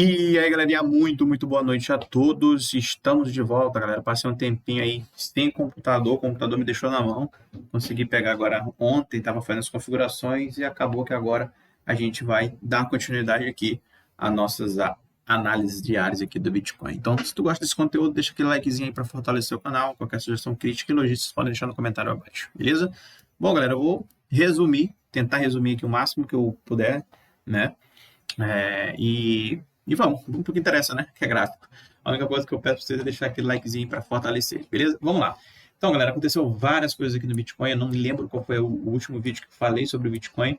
E aí, galerinha, muito boa noite a todos. Estamos de volta, galera. Passei um tempinho aí sem computador, o computador me deixou na mão. Consegui pegar agora ontem, estava fazendo as configurações e acabou que agora a gente vai dar continuidade aqui às nossas análises diárias aqui do Bitcoin. Então, se tu gosta desse conteúdo, deixa aquele likezinho aí para fortalecer o canal. Qualquer sugestão, crítica e elogio, vocês podem deixar no comentário abaixo, beleza? Bom, galera, eu vou tentar resumir aqui o máximo que eu puder, né? E vamos para o que interessa, né? Que é gráfico. A única coisa que eu peço para vocês é deixar aquele likezinho para fortalecer, beleza? Vamos lá. Então, galera, aconteceu várias coisas aqui no Bitcoin. Eu não me lembro qual foi o último vídeo que eu falei sobre o Bitcoin,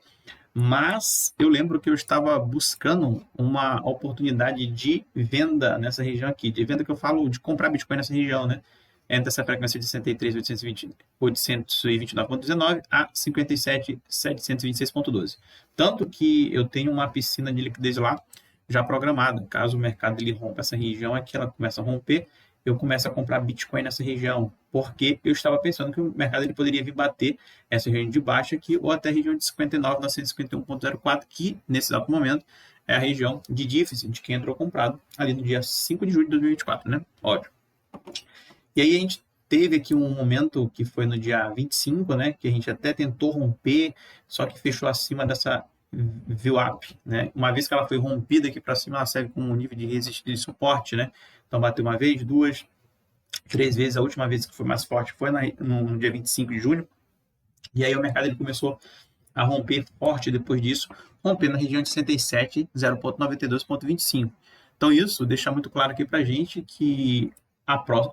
mas eu lembro que eu estava buscando uma oportunidade de venda nessa região aqui. De venda que eu falo de comprar Bitcoin nessa região, né? Entre essa frequência de 63.829.19 a 57.726.12. Tanto que eu tenho uma piscina de liquidez lá já programada. Caso o mercado ele rompa essa região aqui, ela começa a romper, eu começo a comprar Bitcoin nessa região, porque eu estava pensando que o mercado ele poderia vir bater essa região de baixo aqui, ou até a região de 59.951.04, que nesse exato momento é a região de déficit de quem entrou comprado ali no dia 5 de julho de 2024, né? Óbvio. E aí a gente teve aqui um momento que foi no dia 25, né, que a gente até tentou romper, só que fechou acima dessa VWAP, né? Uma vez que ela foi rompida aqui para cima, ela serve como um nível de resistência e suporte, né? Então bateu uma vez, duas, três vezes. A última vez que foi mais forte foi no dia 25 de junho. E aí o mercado ele começou a romper forte depois disso, rompendo na região de 67, 0.92.25. Então isso deixa muito claro aqui para a gente que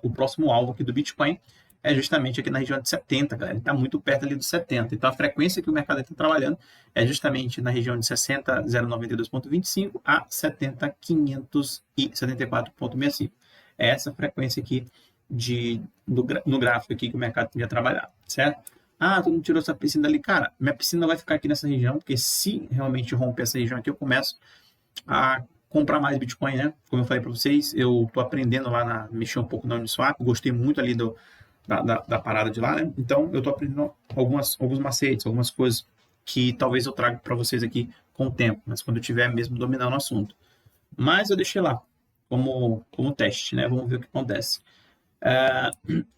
o próximo alvo aqui do Bitcoin é justamente aqui na região de 70, galera. Ele está muito perto ali dos 70. Então, a frequência que o mercado está trabalhando é justamente na região de 60.092.25 a 70.574.65. É essa frequência aqui no gráfico aqui que o mercado tinha trabalhado, certo? Ah, tu não tirou essa piscina ali. Cara, minha piscina vai ficar aqui nessa região, porque se realmente romper essa região aqui, eu começo a comprar mais Bitcoin, né? Como eu falei para vocês, eu estou aprendendo lá mexer um pouco na Uniswap, gostei muito ali da parada de lá, né? Então eu estou aprendendo alguns macetes, algumas coisas que talvez eu traga para vocês aqui com o tempo, mas quando eu estiver mesmo dominando o assunto. Mas eu deixei lá como teste, né? Vamos ver o que acontece.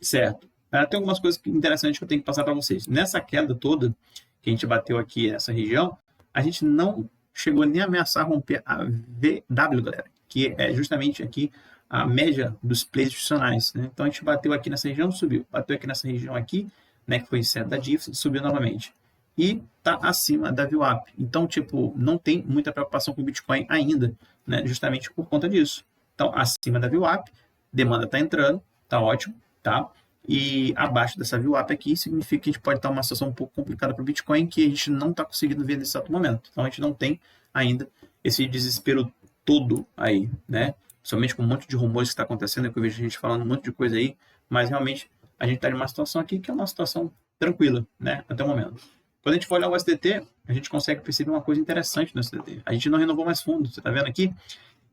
Certo. Tem algumas coisas interessantes que eu tenho que passar para vocês. Nessa queda toda que a gente bateu aqui nessa região, a gente não chegou nem a ameaçar romper a VW, galera, que é justamente aqui a média dos plays institucionais, né? Então a gente bateu aqui nessa região, subiu, bateu aqui nessa região aqui, né, que foi incerto da déficit, subiu novamente. E tá acima da VWAP. Então, tipo, não tem muita preocupação com o Bitcoin ainda, né, justamente por conta disso. Então, acima da VWAP, demanda tá entrando, tá ótimo, tá? E abaixo dessa VWAP aqui significa que a gente pode estar uma situação um pouco complicada para o Bitcoin que a gente não está conseguindo ver nesse exato momento. Então a gente não tem ainda esse desespero todo aí, né? Somente com um monte de rumores que está acontecendo, que eu vejo gente falando um monte de coisa aí, mas realmente a gente está em uma situação aqui que é uma situação tranquila, né? Até o momento. Quando a gente for olhar o SDT, a gente consegue perceber uma coisa interessante no SDT. A gente não renovou mais fundo. Você está vendo aqui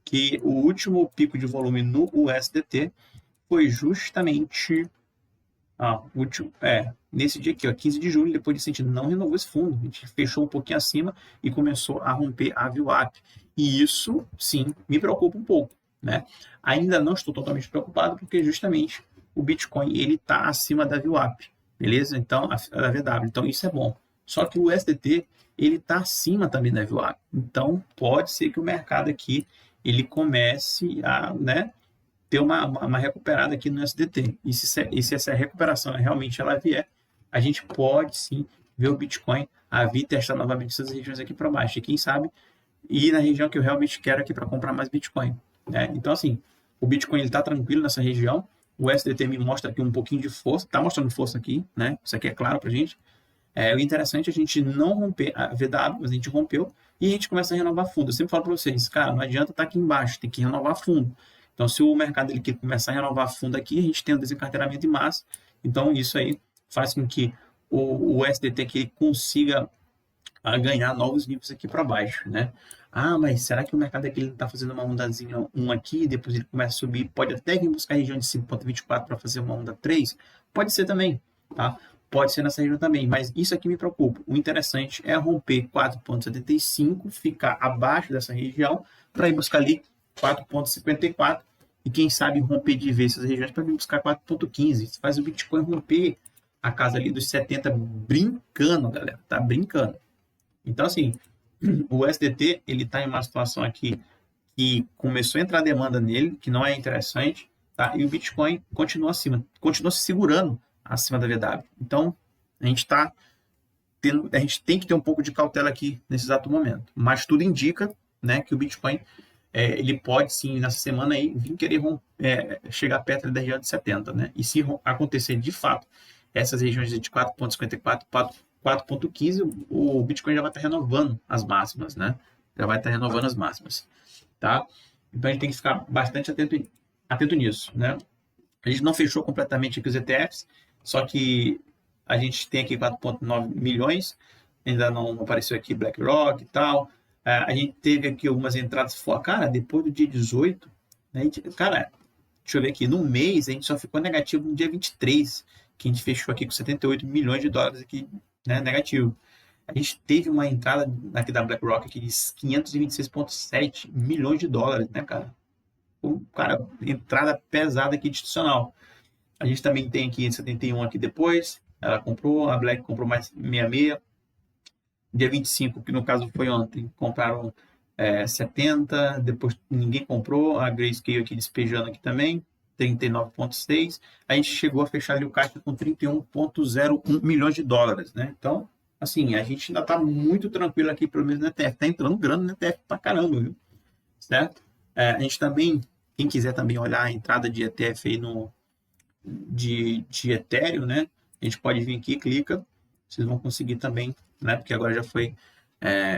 que o último pico de volume no USDT foi justamente nesse dia aqui, ó, 15 de julho, depois disso a gente não renovou esse fundo, a gente fechou um pouquinho acima e começou a romper a VWAP. E isso, sim, me preocupa um pouco, né? Ainda não estou totalmente preocupado, porque justamente o Bitcoin, ele está acima da VWAP, beleza? Então, da VW, então isso é bom. Só que o SDT, ele está acima também da VWAP. Então, pode ser que o mercado aqui, ele comece a, né, ter uma recuperada aqui no SDT. E se essa recuperação realmente ela vier, a gente pode sim ver o Bitcoin a vir testar novamente essas regiões aqui para baixo. E quem sabe ir na região que eu realmente quero aqui para comprar mais Bitcoin, né? Então, assim, o Bitcoin está tranquilo nessa região. O SDT me mostra aqui um pouquinho de força. Está mostrando força aqui, né? Isso aqui é claro para a gente. O interessante é a gente não romper a VW, mas a gente rompeu e a gente começa a renovar fundo. Eu sempre falo para vocês, cara, não adianta estar aqui embaixo, tem que renovar fundo. Então, se o mercado ele começar a renovar fundo aqui, a gente tem um desencarteiramento em massa. Então, isso aí faz com que o SDT que ele consiga ganhar novos níveis aqui para baixo, né? Mas será que o mercado aqui está fazendo uma ondazinha 1 aqui, depois ele começa a subir, pode até vir buscar a região de 5.24 para fazer uma onda 3? Pode ser também, tá? Pode ser nessa região também, mas isso aqui me preocupa. O interessante é romper 4.75, ficar abaixo dessa região, para ir buscar ali 4,54 e quem sabe romper de vez essas regiões para vir buscar 4,15. Isso faz o Bitcoin romper a casa ali dos 70 brincando, galera, tá brincando. Então, assim, o USDT, ele tá em uma situação aqui que começou a entrar demanda nele, que não é interessante, tá? E o Bitcoin continua acima, continua se segurando acima da VW. Então, a gente tem que ter um pouco de cautela aqui nesse exato momento. Mas tudo indica, né, que o Bitcoin ele pode sim, nessa semana aí, vir querer chegar perto da região de 70, né? E se acontecer de fato essas regiões de 4,54, 4,15, o Bitcoin já vai estar renovando as máximas, né? Já vai estar renovando as máximas, tá? Então a gente tem que ficar bastante atento nisso, né? A gente não fechou completamente aqui os ETFs, só que a gente tem aqui 4,9 milhões, ainda não apareceu aqui BlackRock e tal. A gente teve aqui algumas entradas fora. Cara, depois do dia 18, né, cara, deixa eu ver aqui, no mês a gente só ficou negativo no dia 23, que a gente fechou aqui com 78 milhões de dólares aqui, né, negativo. A gente teve uma entrada aqui da BlackRock aqui de 526,7 milhões de dólares, né, cara? Cara, entrada pesada aqui institucional. A gente também tem aqui 71 aqui depois, ela comprou, a Black comprou mais 66. Dia 25, que no caso foi ontem, compraram 70, depois ninguém comprou, a Grayscale aqui despejando aqui também, 39,6. A gente chegou a fechar ali o caixa com 31,01 milhões de dólares, né? Então, assim, a gente ainda está muito tranquilo aqui, pelo menos no ETF. Está entrando grana no ETF pra caramba, viu? Certo? A gente também, quem quiser também olhar a entrada de ETF aí de Ethereum, né? A gente pode vir aqui, clica, vocês vão conseguir também, né? Porque agora já foi,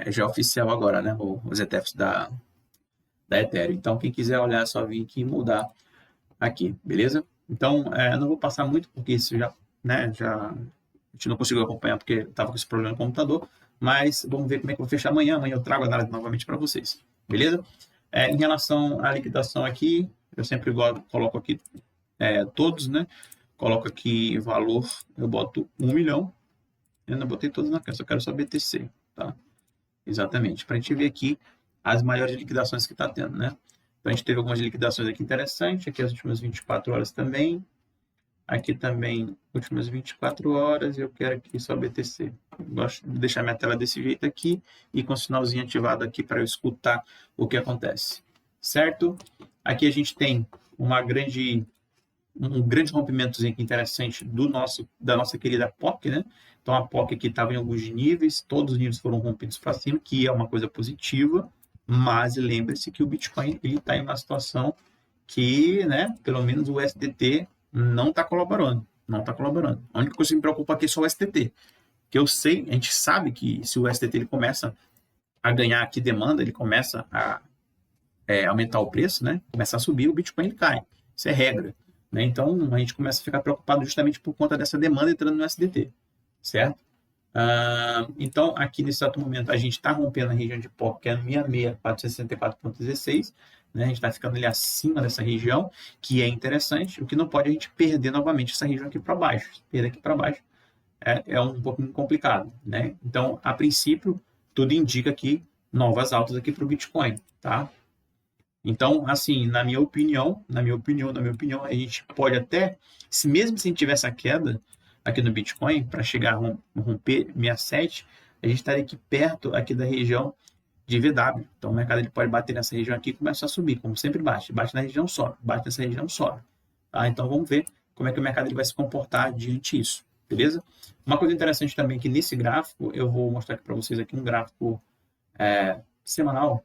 já é oficial agora, né? Os ETFs da Ethereum. Então, quem quiser olhar, é só vir aqui e mudar aqui, beleza? Então, não vou passar muito, porque isso já, né? A gente não conseguiu acompanhar porque estava com esse problema no computador, mas vamos ver como é que eu vou fechar amanhã. Amanhã eu trago a análise novamente para vocês, beleza? Em relação à liquidação aqui, eu sempre coloco aqui todos, né? Coloco aqui valor, eu boto 1 milhão. Eu não botei todos na casa, só quero só BTC, tá? Exatamente, para a gente ver aqui as maiores liquidações que está tendo, né? Então, a gente teve algumas liquidações aqui interessantes, aqui as últimas 24 horas também. Aqui também, últimas 24 horas, eu quero aqui só BTC. Eu gosto de deixar minha tela desse jeito aqui e com o sinalzinho ativado aqui para eu escutar o que acontece, certo? Aqui a gente tem um grande rompimento interessante da nossa querida POC, né? Então a POC aqui estava em alguns níveis, todos os níveis foram rompidos para cima, que é uma coisa positiva, mas lembre-se que o Bitcoin ele está em uma situação que, né, pelo menos o SDT não está colaborando, não está colaborando. A única coisa que me preocupa aqui é só o SDT, que eu sei, a gente sabe que se o SDT ele começa a ganhar aqui demanda, ele começa a aumentar o preço, né? Começa a subir, o Bitcoin ele cai. Isso é regra, né? Então a gente começa a ficar preocupado justamente por conta dessa demanda entrando no SDT, certo? Então aqui nesse exato momento a gente está rompendo a região de POC, que é 66464,16, né? A gente está ficando ali acima dessa região, que é interessante. O que não pode a gente perder novamente essa região aqui para baixo. Perder aqui para baixo é um pouquinho complicado, né? Então, a princípio, tudo indica aqui novas altas aqui para o Bitcoin, tá? Então, assim, na minha opinião, a gente pode até, mesmo se a gente tiver essa queda aqui no Bitcoin, para chegar a romper 67, a gente estaria aqui perto aqui da região de VW. Então, o mercado ele pode bater nessa região aqui e começar a subir, como sempre bate. Bate na região, sobe. Bate nessa região, sobe. Tá? Então, vamos ver como é que o mercado ele vai se comportar diante disso, beleza? Uma coisa interessante também que nesse gráfico, eu vou mostrar aqui para vocês aqui um gráfico semanal.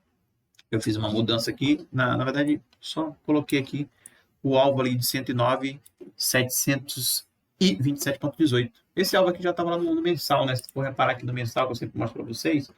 Eu fiz uma mudança aqui, na verdade, só coloquei aqui o alvo ali de 109.727,18. Esse alvo aqui já estava lá no mensal, né? Se for reparar aqui no mensal, que eu sempre mostro para vocês,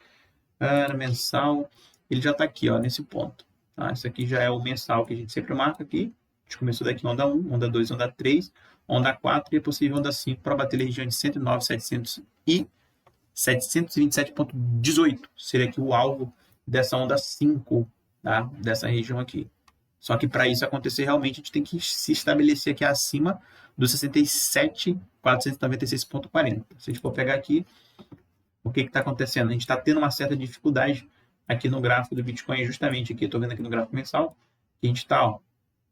no mensal, ele já está aqui, ó, nesse ponto. Tá? Esse aqui já é o mensal que a gente sempre marca aqui. A gente começou daqui onda 1, onda 2, onda 3, onda 4 e é possível onda 5 para bater a região de 109.727,18. Seria aqui o alvo dessa onda 5, tá? Dessa região aqui. Só que para isso acontecer, realmente, a gente tem que se estabelecer aqui acima dos 67.496,40. Se a gente for pegar aqui, o que está acontecendo? A gente está tendo uma certa dificuldade aqui no gráfico do Bitcoin, justamente aqui, estou vendo aqui no gráfico mensal, que a gente está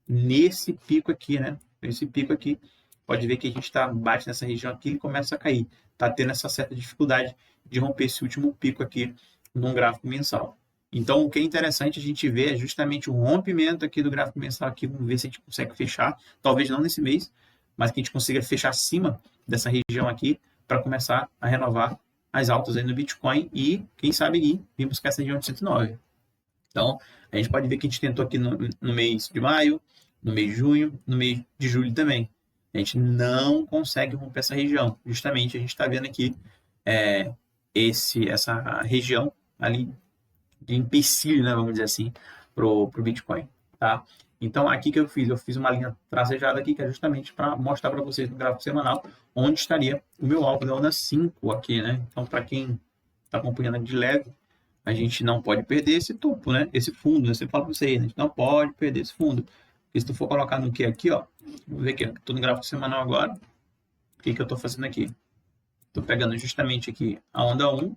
nesse pico aqui, né? Esse pico aqui, pode ver que a gente bate nessa região aqui e começa a cair. Está tendo essa certa dificuldade de romper esse último pico aqui num gráfico mensal. Então, o que é interessante a gente ver é justamente o rompimento aqui do gráfico mensal aqui. Vamos ver se a gente consegue fechar, talvez não nesse mês, mas que a gente consiga fechar acima dessa região aqui para começar a renovar as altas aí no Bitcoin e, quem sabe, vir buscar essa região de 109. Então, a gente pode ver que a gente tentou aqui no mês de maio, no mês de junho, no mês de julho também. A gente não consegue romper essa região. Justamente, a gente está vendo aqui essa região ali de empecilho, né, vamos dizer assim, para o Bitcoin. Tá? Então, aqui que eu fiz uma linha tracejada aqui, que é justamente para mostrar para vocês no gráfico semanal onde estaria o meu alvo da onda 5 aqui, né? Então, para quem está acompanhando de leve, a gente não pode perder esse topo, né? Esse fundo, né? Você fala para vocês, né? A gente não pode perder esse fundo. Porque se tu for colocar no que aqui, ó, vamos ver aqui, estou no gráfico semanal agora, o que eu estou fazendo aqui? Estou pegando justamente aqui a onda 1,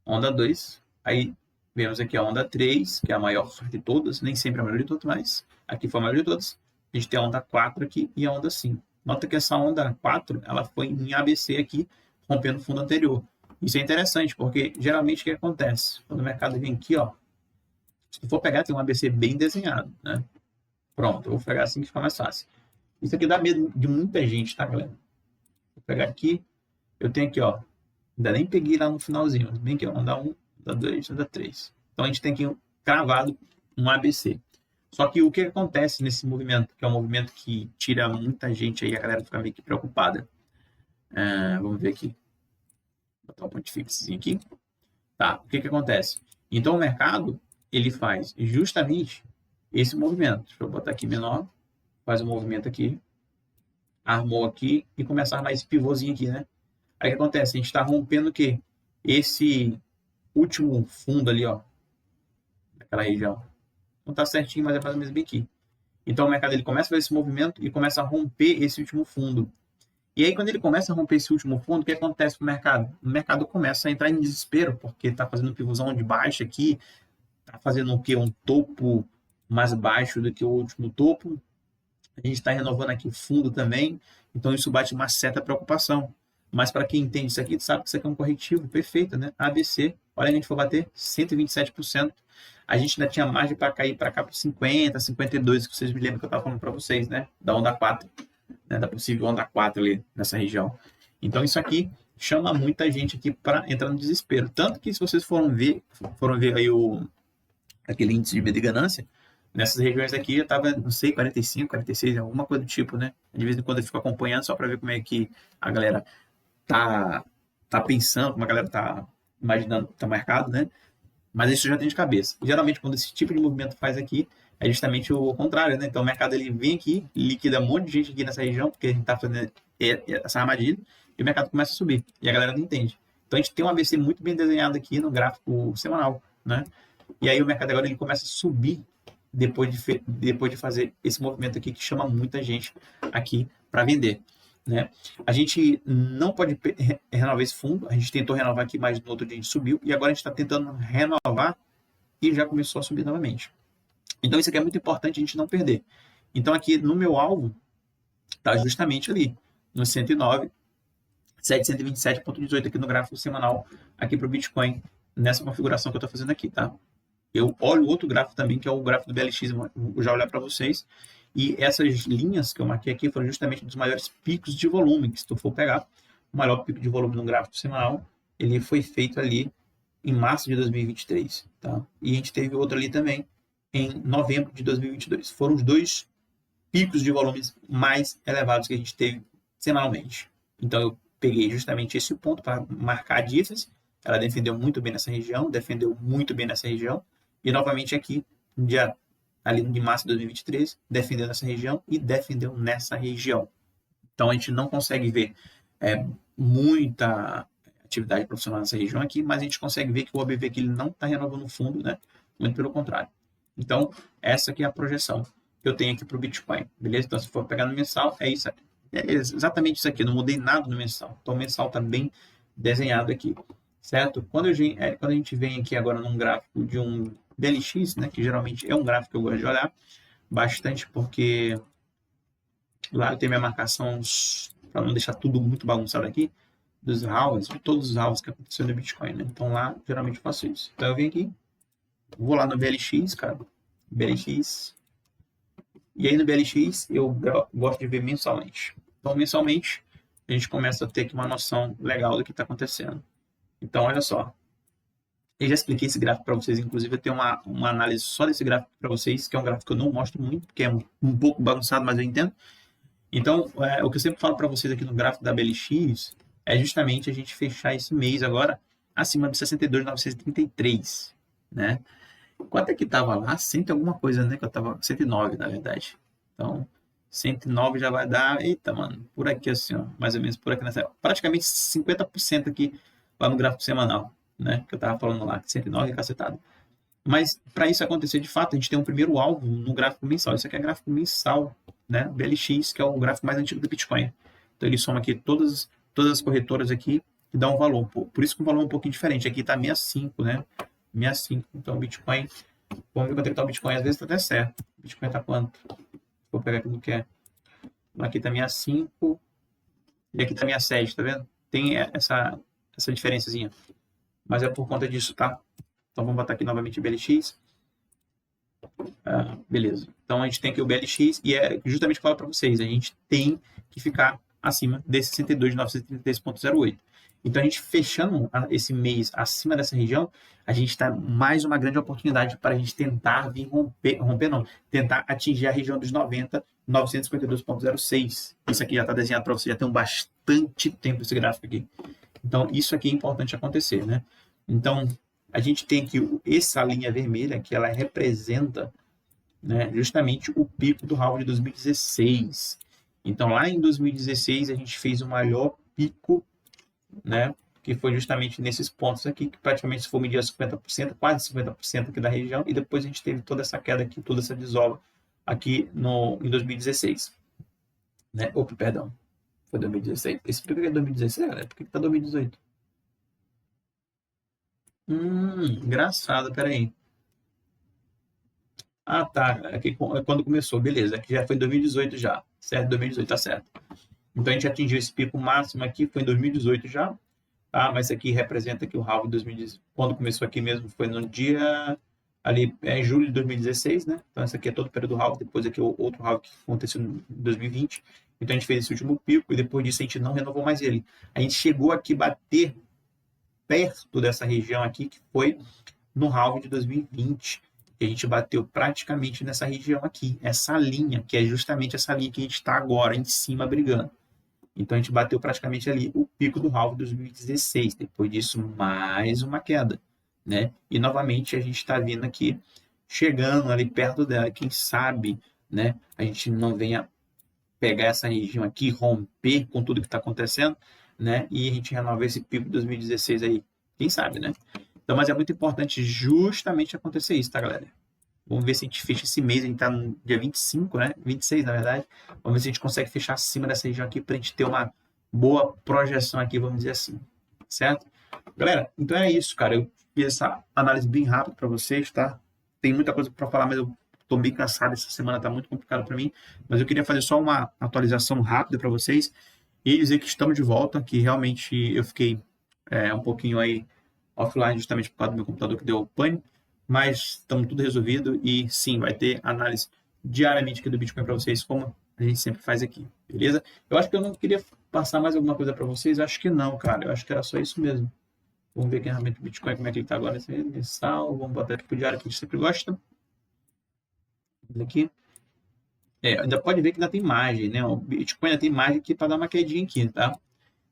onda 2, aí vemos aqui a onda 3, que é a maior de todas, nem sempre a maior de todas, mas aqui foi a maior de todas. A gente tem a onda 4 aqui e a onda 5. Nota que essa onda 4, ela foi em ABC aqui, rompendo o fundo anterior. Isso é interessante, porque geralmente o que acontece? Quando o mercado vem aqui, ó, se for pegar, tem um ABC bem desenhado, né? Pronto, eu vou pegar assim que fica mais fácil. Isso aqui dá medo de muita gente, tá, galera? Vou pegar aqui, eu tenho aqui, ó, ainda nem peguei lá no finalzinho, bem aqui, ó, onda 1, onda 2, onda 3. Então a gente tem aqui cravado um ABC. Só que o que acontece nesse movimento, que é um movimento que tira muita gente aí, a galera fica meio que preocupada. Vamos ver aqui. Vou botar um ponto fixozinho aqui. Tá, o que acontece? Então o mercado, ele faz justamente esse movimento. Deixa eu botar aqui menor. Faz um movimento aqui. Armou aqui e começa a armar esse pivôzinho aqui, né? Aí o que acontece? A gente está rompendo o quê? Esse último fundo ali, ó. Daquela região. Não está certinho, mas é mais ou menos bem aqui. Então o mercado ele começa a fazer esse movimento e começa a romper esse último fundo. E aí, quando ele começa a romper esse último fundo, o que acontece com o mercado? O mercado começa a entrar em desespero, porque está fazendo um pivôzão de baixo aqui, está fazendo o quê? Um topo mais baixo do que o último topo. A gente está renovando aqui o fundo também, então isso bate uma certa preocupação. Mas para quem entende isso aqui, sabe que isso aqui é um corretivo perfeito, né? ABC, olha, a gente for bater 127%. A gente ainda tinha margem para cair para cá para 50, 52, que vocês me lembram que eu estava falando para vocês, né? Da onda 4. Né, da possível onda 4 ali nessa região. Então isso aqui chama muita gente aqui para entrar no desespero. Tanto que se vocês foram ver aí aquele índice de medo e ganância, nessas regiões aqui já estava, não sei, 45, 46, alguma coisa do tipo, né? De vez em quando eu fico acompanhando só para ver como é que a galera tá pensando, como a galera tá imaginando tá mercado, né? Mas isso já tem de cabeça. Geralmente quando esse tipo de movimento faz aqui, é justamente o contrário, né? Então o mercado ele vem aqui, liquida um monte de gente aqui nessa região, porque a gente está fazendo essa armadilha, e o mercado começa a subir. E a galera não entende. Então a gente tem um ABC muito bem desenhado aqui no gráfico semanal, né? E aí o mercado agora ele começa a subir depois de fazer esse movimento aqui que chama muita gente aqui para vender, né? A gente não pode renovar esse fundo, a gente tentou renovar aqui, mas no outro dia a gente subiu, e agora a gente está tentando renovar e já começou a subir novamente. Então, isso aqui é muito importante a gente não perder. Então, aqui no meu alvo, está justamente ali, no 109, 727,18 aqui no gráfico semanal, aqui para o Bitcoin, nessa configuração que eu estou fazendo aqui, tá? Eu olho outro gráfico também, que é o gráfico do BLX, vou já olhar para vocês. E essas linhas que eu marquei aqui foram justamente dos maiores picos de volume, que se tu for pegar, o maior pico de volume no gráfico semanal, ele foi feito ali em março de 2023, tá? E a gente teve outro ali também, em novembro de 2022. Foram os dois picos de volumes mais elevados que a gente teve semanalmente. Então, eu peguei justamente esse ponto para marcar a Differs. Ela defendeu muito bem nessa região, e novamente aqui, no dia ali de março de 2023, defendeu nessa região e defendeu nessa região. Então, a gente não consegue ver muita atividade profissional nessa região aqui, mas a gente consegue ver que o OBV aqui ele não está renovando o fundo, né? Muito pelo contrário. Então, essa aqui é a projeção que eu tenho aqui para o Bitcoin, beleza? Então, se for pegar no mensal, é isso aqui. É exatamente isso aqui, eu não mudei nada no mensal. Então, o mensal está bem desenhado aqui. certo? Quando a gente vem aqui agora num gráfico de um BLX, né, que geralmente é um gráfico que eu gosto de olhar bastante, porque lá eu tenho minha marcação para não deixar tudo muito bagunçado aqui, dos halves, de todos os halves que aconteceu no Bitcoin, né? Então lá, geralmente eu faço isso. Então eu venho aqui, vou lá no BLX, cara, BLX, e aí no BLX eu gosto de ver mensalmente. Então mensalmente a gente começa a ter aqui uma noção legal do que está acontecendo. Então olha só, eu já expliquei esse gráfico para vocês, inclusive eu tenho uma análise só desse gráfico para vocês, que é um gráfico que eu não mostro muito, porque é um pouco bagunçado, mas eu entendo. Então, o que eu sempre falo para vocês aqui no gráfico da BLX é justamente a gente fechar esse mês agora acima de 62.933, né? Quanto é que estava lá? 100 e alguma coisa, né? Que eu tava 109, na verdade. Então, 109 já vai dar, eita, mano, por aqui assim, ó, mais ou menos por aqui nessa, praticamente 50% aqui lá no gráfico semanal, né? Que eu tava falando lá, 109 é cacetado. Mas para isso acontecer de fato, a gente tem um primeiro alvo no gráfico mensal. Isso aqui é gráfico mensal, né? BLX, que é o gráfico mais antigo do Bitcoin. Então ele soma aqui todas as corretoras aqui e dá um valor. Por isso que o valor é um pouquinho diferente. Aqui está 65, né? 65. Então o Bitcoin, vamos ver quanto é que está o Bitcoin. Às vezes está até certo. O Bitcoin está quanto? Vou pegar aqui no que é. Aqui está 65 e aqui está 67, tá vendo? Tem essa diferençazinha. Mas é por conta disso, tá? Então vamos botar aqui novamente o BLX. Beleza. Então a gente tem aqui o BLX e é justamente o que eu falo para vocês. A gente tem que ficar acima desse 62.933.08. Então a gente fechando esse mês acima dessa região, a gente está mais uma grande oportunidade para a gente tentar vir romper não, tentar atingir a região dos 90.952.06. Isso aqui já está desenhado para você, já tem bastante tempo esse gráfico aqui. Então isso aqui é importante acontecer, né? Então a gente tem aqui essa linha vermelha que ela representa, né, justamente o pico do halving de 2016. Então, lá em 2016, a gente fez o maior pico, né, que foi justamente nesses pontos aqui, que praticamente se for medir 50%, quase 50% aqui da região, e depois a gente teve toda essa queda aqui, toda essa desova aqui em 2016. Né? Opa, perdão, foi 2016. Esse pico é 2016, galera? Por que está 2018? Engraçado, peraí. Ah, tá. Aqui é quando começou, beleza. Aqui já foi em 2018 já. Certo? 2018, tá certo. Então a gente atingiu esse pico máximo aqui, foi em 2018 já. Tá? Mas aqui representa que o halving de 2018, quando começou aqui mesmo, foi no dia ali, em julho de 2016, né? Então esse aqui é todo o período do halving, depois aqui o outro halving que aconteceu em 2020. Então a gente fez esse último pico e depois disso a gente não renovou mais ele. A gente chegou aqui a bater perto dessa região aqui, que foi no halving de 2020. A gente bateu praticamente nessa região aqui, essa linha, que é justamente essa linha que a gente está agora em cima brigando. Então a gente bateu praticamente ali o pico do halving de 2016. Depois disso, mais uma queda, né? E novamente a gente está vindo aqui, chegando ali perto dela. Quem sabe, né? A gente não venha pegar essa região aqui, romper com tudo que está acontecendo, né? E a gente renovar esse pico de 2016 aí. Quem sabe, né? Então, mas é muito importante justamente acontecer isso, tá, galera? Vamos ver se a gente fecha esse mês, a gente tá no dia 25, né? 26, na verdade. Vamos ver se a gente consegue fechar acima dessa região aqui pra gente ter uma boa projeção aqui, vamos dizer assim. Certo? Galera, então é isso, cara. Eu fiz essa análise bem rápida para vocês, tá? Tem muita coisa para falar, mas eu tô bem cansado. Essa semana tá muito complicado para mim. Mas eu queria fazer só uma atualização rápida para vocês e dizer que estamos de volta, que realmente eu fiquei um pouquinho aí offline justamente por causa do meu computador que deu pane, mas estamos tudo resolvido e sim, vai ter análise diariamente aqui do Bitcoin para vocês, como a gente sempre faz aqui, beleza? Eu acho que eu não queria passar mais alguma coisa para vocês, acho que não, cara, eu acho que era só isso mesmo. Vamos ver aqui realmente o Bitcoin, como é que ele está agora, mensal, vamos botar aqui para o diário que a gente sempre gosta. Aqui. Ainda pode ver que ainda tem margem, né? O Bitcoin ainda tem margem aqui para dar uma quedinha aqui, tá?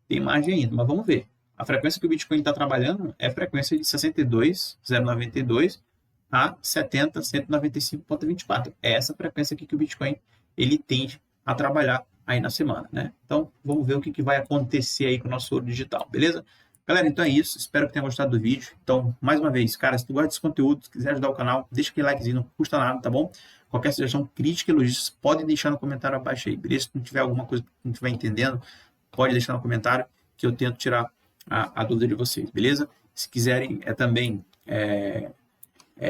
Tem margem ainda, mas vamos ver. A frequência que o Bitcoin está trabalhando é a frequência de 62,092 a 70,195,24. É essa frequência aqui que o Bitcoin ele tende a trabalhar aí na semana, né? Então, vamos ver o que vai acontecer aí com o nosso ouro digital, beleza? Galera, então é isso. Espero que tenham gostado do vídeo. Então, mais uma vez, cara, se tu gosta desse conteúdo, se quiser ajudar o canal, deixa aquele likezinho, não custa nada, tá bom? Qualquer sugestão, crítica, elogios, podem deixar no comentário abaixo aí, beleza? Se não tiver alguma coisa que não estiver entendendo, pode deixar no comentário que eu tento tirar a dúvida de vocês, beleza? Se quiserem também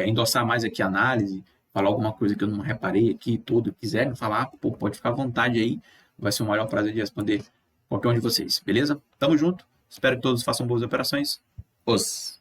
endossar mais aqui a análise, falar alguma coisa que eu não reparei aqui, tudo, quiserem falar, pô, pode ficar à vontade aí. Vai ser um maior prazer de responder qualquer um de vocês, beleza? Tamo junto. Espero que todos façam boas operações. Os